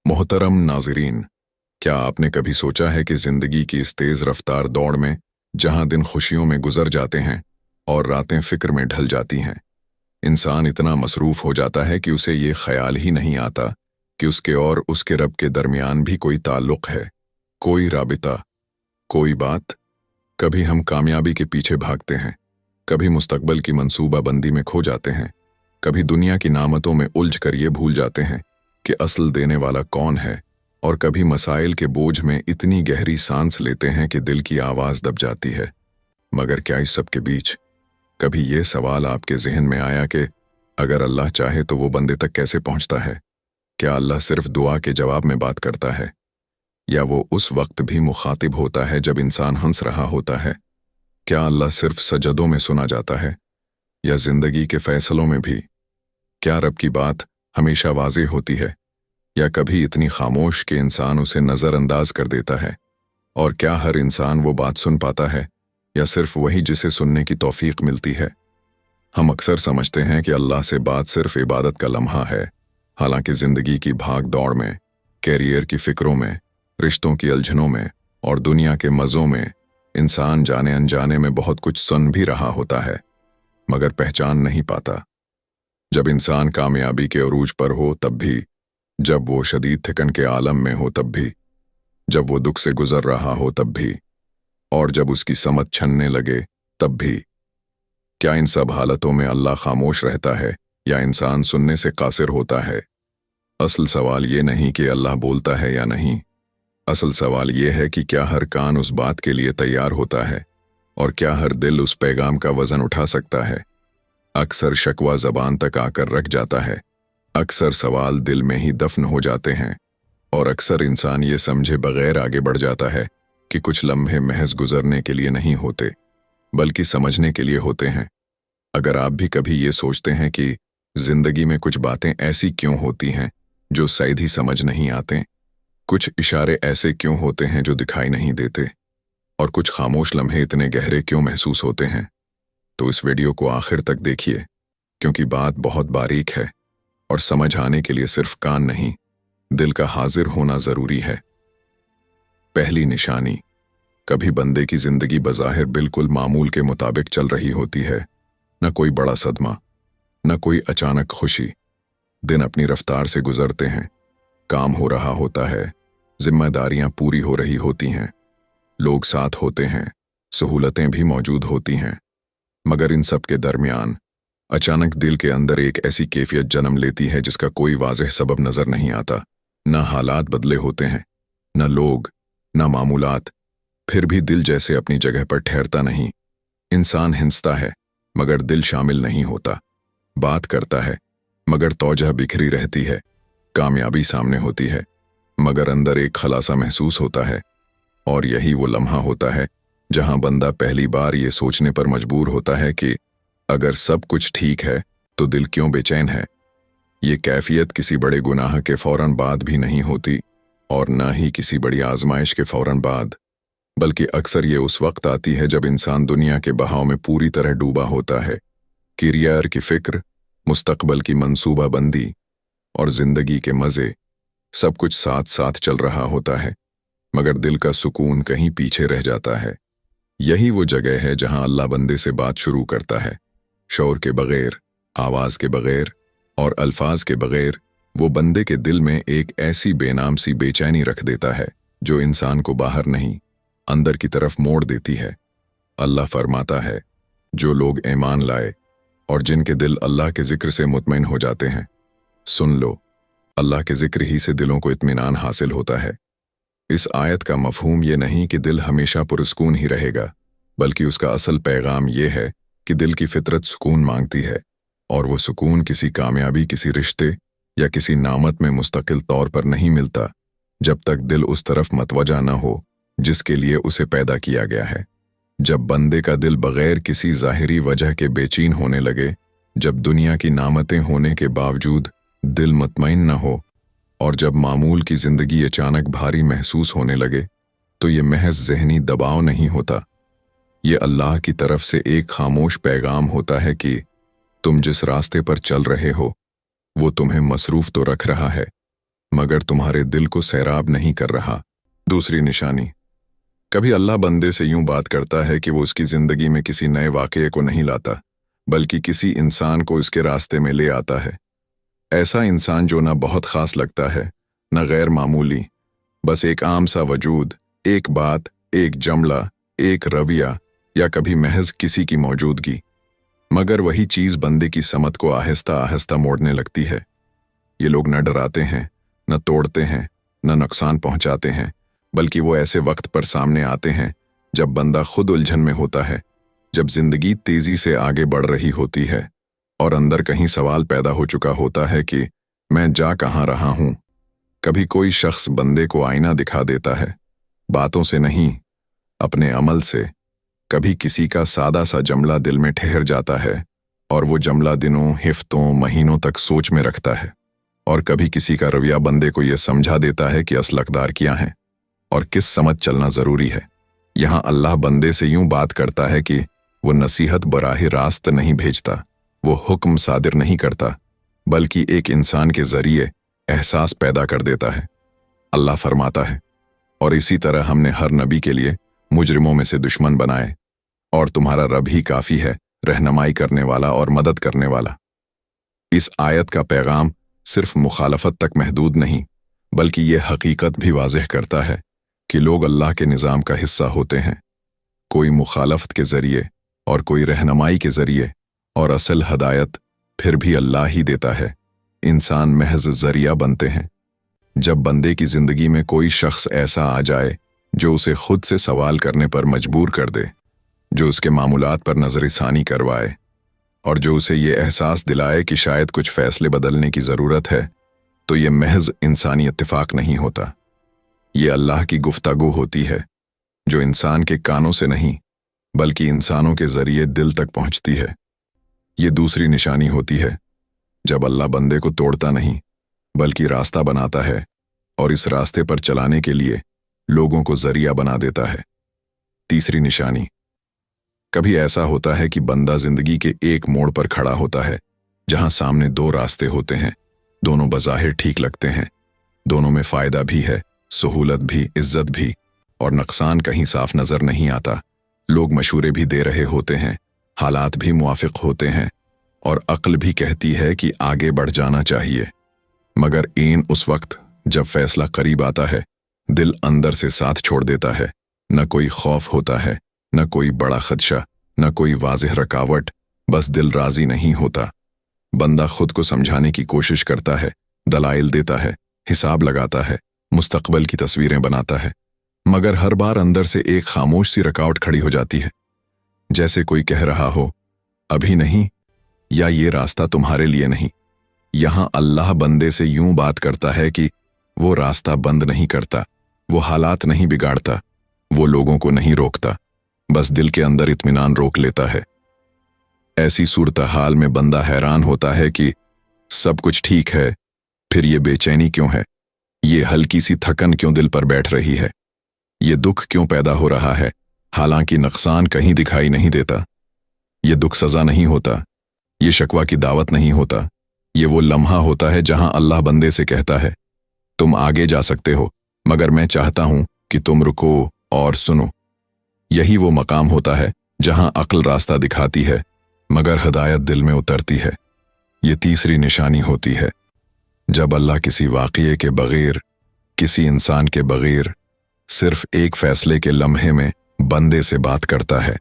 मोहतरम नाज़रीन, क्या आपने कभी सोचा है कि ज़िंदगी की इस तेज़ रफ्तार दौड़ में, जहां दिन खुशियों में गुजर जाते हैं और रातें फ़िक्र में ढल जाती हैं, इंसान इतना मसरूफ़ हो जाता है कि उसे ये ख्याल ही नहीं आता कि उसके और उसके रब के दरमियान भी कोई ताल्लुक़ है, कोई राबिता, कोई बात। कभी हम कामयाबी के पीछे भागते हैं, कभी मुस्तकबल की मंसूबाबंदी में खो जाते हैं, कभी दुनिया की नामतों में उलझ कर ये भूल जाते हैं कि असल देने वाला कौन है, और कभी मसाइल के बोझ में इतनी गहरी सांस लेते हैं कि दिल की आवाज़ दब जाती है। मगर क्या इस सब के बीच कभी ये सवाल आपके जहन में आया कि अगर अल्लाह चाहे तो वो बंदे तक कैसे पहुंचता है? क्या अल्लाह सिर्फ दुआ के जवाब में बात करता है, या वो उस वक्त भी मुखातिब होता है जब इंसान हंस रहा होता है? क्या अल्लाह सिर्फ सजदों में सुना जाता है, या जिंदगी के फैसलों में भी? क्या रब की बात हमेशा वाज़ेह होती है, या कभी इतनी खामोश कि इंसान उसे नज़रअंदाज कर देता है? और क्या हर इंसान वो बात सुन पाता है, या सिर्फ वही जिसे सुनने की तौफीक मिलती है? हम अक्सर समझते हैं कि अल्लाह से बात सिर्फ इबादत का लम्हा है, हालांकि ज़िंदगी की भाग दौड़ में, कैरियर की फ़िक्रों में, रिश्तों की उलझनों में और दुनिया के मज़ों में इंसान जाने अनजाने में बहुत कुछ सुन भी रहा होता है, मगर पहचान नहीं पाता। जब इंसान कामयाबी के अरूज पर हो तब भी, जब वो शदीद थिकन के आलम में हो तब भी, जब वो दुख से गुजर रहा हो तब भी, और जब उसकी समझ छनने लगे तब भी। क्या इन सब हालतों में अल्लाह खामोश रहता है, या इंसान सुनने से कासिर होता है? असल सवाल ये नहीं कि अल्लाह बोलता है या नहीं, असल सवाल ये है कि क्या हर कान उस बात के लिए तैयार होता है, और क्या हर दिल उस पैगाम का वज़न उठा सकता है? अक्सर शकवा ज़बान तक आकर रख जाता है, अक्सर सवाल दिल में ही दफन हो जाते हैं, और अक्सर इंसान ये समझे बगैर आगे बढ़ जाता है कि कुछ लम्हे महज गुजरने के लिए नहीं होते, बल्कि समझने के लिए होते हैं। अगर आप भी कभी ये सोचते हैं कि जिंदगी में कुछ बातें ऐसी क्यों होती हैं जो शायद ही समझ नहीं आते, कुछ इशारे ऐसे क्यों होते हैं जो दिखाई नहीं देते, और कुछ खामोश लम्हे इतने गहरे क्यों महसूस होते हैं, तो इस वीडियो को आखिर तक देखिए, क्योंकि बात बहुत बारीक है और समझ आने के लिए सिर्फ कान नहीं, दिल का हाजिर होना जरूरी है। पहली निशानी, कभी बंदे की जिंदगी बज़ाहिर बिल्कुल मामूल के मुताबिक चल रही होती है, न कोई बड़ा सदमा, न कोई अचानक खुशी। दिन अपनी रफ्तार से गुजरते हैं, काम हो रहा होता है, जिम्मेदारियां पूरी हो रही होती हैं, लोग साथ होते हैं, सहूलतें भी मौजूद होती हैं, मगर इन सब के दरमियान अचानक दिल के अंदर एक ऐसी कैफियत जन्म लेती है जिसका कोई वाज़ेह सबब नजर नहीं आता। न हालात बदले होते हैं, न लोग, न मामूलात, फिर भी दिल जैसे अपनी जगह पर ठहरता नहीं। इंसान हिंसता है मगर दिल शामिल नहीं होता, बात करता है मगर तौजह बिखरी रहती है, कामयाबी सामने होती है मगर अंदर एक खलासा महसूस होता है। और यही वो लम्हा होता है जहां बंदा पहली बार ये सोचने पर मजबूर होता है कि अगर सब कुछ ठीक है तो दिल क्यों बेचैन है। ये कैफियत किसी बड़े गुनाह के फौरन बाद भी नहीं होती, और न ही किसी बड़ी आजमाइश के फौरन बाद, बल्कि अक्सर ये उस वक्त आती है जब इंसान दुनिया के बहाव में पूरी तरह डूबा होता है। कैरियर की फिक्र, मुस्तकबल की मंसूबाबंदी और जिंदगी के मज़े, सब कुछ साथ साथ चल रहा होता है, मगर दिल का सुकून कहीं पीछे रह जाता है। यही वो जगह है जहां अल्लाह बंदे से बात शुरू करता है, शोर के बगैर, आवाज के बगैर और अल्फाज के बगैर। वो बंदे के दिल में एक ऐसी बेनाम सी बेचैनी रख देता है जो इंसान को बाहर नहीं, अंदर की तरफ मोड़ देती है। अल्लाह फरमाता है, जो लोग ईमान लाए और जिनके दिल अल्लाह के जिक्र से मुतमईन हो जाते हैं, सुन लो, अल्लाह के जिक्र ही से दिलों को इत्मीनान हासिल होता है। इस आयत का मफहूम ये नहीं कि दिल हमेशा पुरस्कून ही रहेगा, बल्कि उसका असल पैगाम ये है कि दिल की फितरत सुकून मांगती है, और वो सुकून किसी कामयाबी, किसी रिश्ते या किसी नामत में मुस्तकिल तौर पर नहीं मिलता जब तक दिल उस तरफ मतवजा न हो जिसके लिए उसे पैदा किया गया है। जब बंदे का दिल बगैर किसी ज़ाहिरी वजह के बेचैन होने लगे, जब दुनिया की नामतें होने के बावजूद दिल मुतमईन न हो, और जब मामूल की जिंदगी अचानक भारी महसूस होने लगे, तो ये महज ज़हनी दबाव नहीं होता, ये अल्लाह की तरफ से एक खामोश पैगाम होता है कि तुम जिस रास्ते पर चल रहे हो वो तुम्हें मसरूफ तो रख रहा है, मगर तुम्हारे दिल को सैराब नहीं कर रहा। दूसरी निशानी, कभी अल्लाह बंदे से यूं बात करता है कि वो उसकी जिंदगी में किसी नए वाक़ये को नहीं लाता, बल्कि किसी इंसान को इसके रास्ते में ले आता है। ऐसा इंसान जो ना बहुत ख़ास लगता है, न गैर मामूली, बस एक आम सा वजूद, एक बात, एक जुमला, एक रवैया या कभी महज किसी की मौजूदगी। मगर वही चीज़ बंदे की समत को आहिस्ता आहिस्ता मोड़ने लगती है। ये लोग न डराते हैं, न तोड़ते हैं, न नुकसान पहुंचाते हैं, बल्कि वो ऐसे वक्त पर सामने आते हैं जब बंदा खुद उलझन में होता है, जब जिंदगी तेजी से आगे बढ़ रही होती है और अंदर कहीं सवाल पैदा हो चुका होता है कि मैं जा कहाँ रहा हूं। कभी कोई शख्स बंदे को आईना दिखा देता है, बातों से नहीं, अपने अमल से। कभी किसी का सादा सा जुमला दिल में ठहर जाता है और वो जुमला दिनों, हफ्तों, महीनों तक सोच में रखता है। और कभी किसी का रवैया बंदे को यह समझा देता है कि असल अक़दार क्या है और किस समझ चलना ज़रूरी है। यहाँ अल्लाह बंदे से यूं बात करता है कि वो नसीहत बराह रास्त नहीं भेजता, वो हुक्म सादिर नहीं करता, बल्कि एक इंसान के ज़रिए एहसास पैदा कर देता है। अल्लाह फरमाता है, और इसी तरह हमने हर नबी के लिए मुजरिमों में से दुश्मन बनाए, और तुम्हारा रब ही काफ़ी है रहनुमाई करने वाला और मदद करने वाला। इस आयत का पैगाम सिर्फ मुखालफत तक महदूद नहीं, बल्कि ये हकीकत भी वाज़ेह करता है कि लोग अल्लाह के निज़ाम का हिस्सा होते हैं, कोई मुखालफत के ज़रिए और कोई रहनुमाई के ज़रिए, और असल हदायत फिर भी अल्लाह ही देता है। इंसान महज ज़रिया बनते हैं। जब बंदे की ज़िंदगी में कोई शख्स ऐसा आ जाए जो उसे खुद से सवाल करने पर मजबूर कर दे, जो उसके मामूलात पर नज़रसानी करवाए और जो उसे ये एहसास दिलाए कि शायद कुछ फ़ैसले बदलने की ज़रूरत है, तो ये महज इंसानी इत्तिफाक नहीं होता। ये अल्लाह की गुफ्तगू होती है, जो इंसान के कानों से नहीं बल्कि इंसानों के ज़रिए दिल तक पहुंचती है। ये दूसरी निशानी होती है, जब अल्लाह बंदे को तोड़ता नहीं बल्कि रास्ता बनाता है और इस रास्ते पर चलाने के लिए लोगों को ज़रिया बना देता है। तीसरी निशानी, कभी ऐसा होता है कि बंदा ज़िंदगी के एक मोड़ पर खड़ा होता है जहां सामने दो रास्ते होते हैं, दोनों बज़ाहिर ठीक लगते हैं, दोनों में फ़ायदा भी है, सहूलत भी, इज्जत भी, और नुकसान कहीं साफ नज़र नहीं आता। लोग मशूरे भी दे रहे होते हैं, हालात भी मुआफ़िक होते हैं और अक्ल भी कहती है कि आगे बढ़ जाना चाहिए। मगर ऐन उस वक्त जब फैसला करीब आता है, दिल अंदर से साथ छोड़ देता है। न कोई खौफ होता है, न कोई बड़ा खदशा, न कोई वाज़ेह रुकावट, बस दिल राज़ी नहीं होता। बंदा खुद को समझाने की कोशिश करता है, दलाइल देता है, हिसाब लगाता है, मुस्तकबल की तस्वीरें बनाता है, मगर हर बार अंदर से एक खामोश सी रुकावट खड़ी हो जाती है, जैसे कोई कह रहा हो, अभी नहीं, या ये रास्ता तुम्हारे लिए नहीं। यहाँ अल्लाह बंदे से यूं बात करता है कि वो रास्ता बंद नहीं करता, वो हालात नहीं बिगाड़ता, वो लोगों को नहीं रोकता, बस दिल के अंदर इत्मीनान रोक लेता है। ऐसी सूरत हाल में बंदा हैरान होता है कि सब कुछ ठीक है, फिर ये बेचैनी क्यों है, ये हल्की सी थकन क्यों दिल पर बैठ रही है, ये दुख क्यों पैदा हो रहा है, हालांकि नुकसान कहीं दिखाई नहीं देता। ये दुख सज़ा नहीं होता, ये शकवा की दावत नहीं होता, ये वो लम्हा होता है जहां अल्लाह बंदे से कहता है, तुम आगे जा सकते हो, मगर मैं चाहता हूं कि तुम रुको और सुनो। यही वो मकाम होता है जहां अक्ल रास्ता दिखाती है, मगर हदायत दिल में उतरती है। ये तीसरी निशानी होती है, जब अल्लाह किसी वाक़ये के बग़ैर, किसी इंसान के बग़ैर, सिर्फ एक फ़ैसले के लम्हे में बंदे से बात करता है।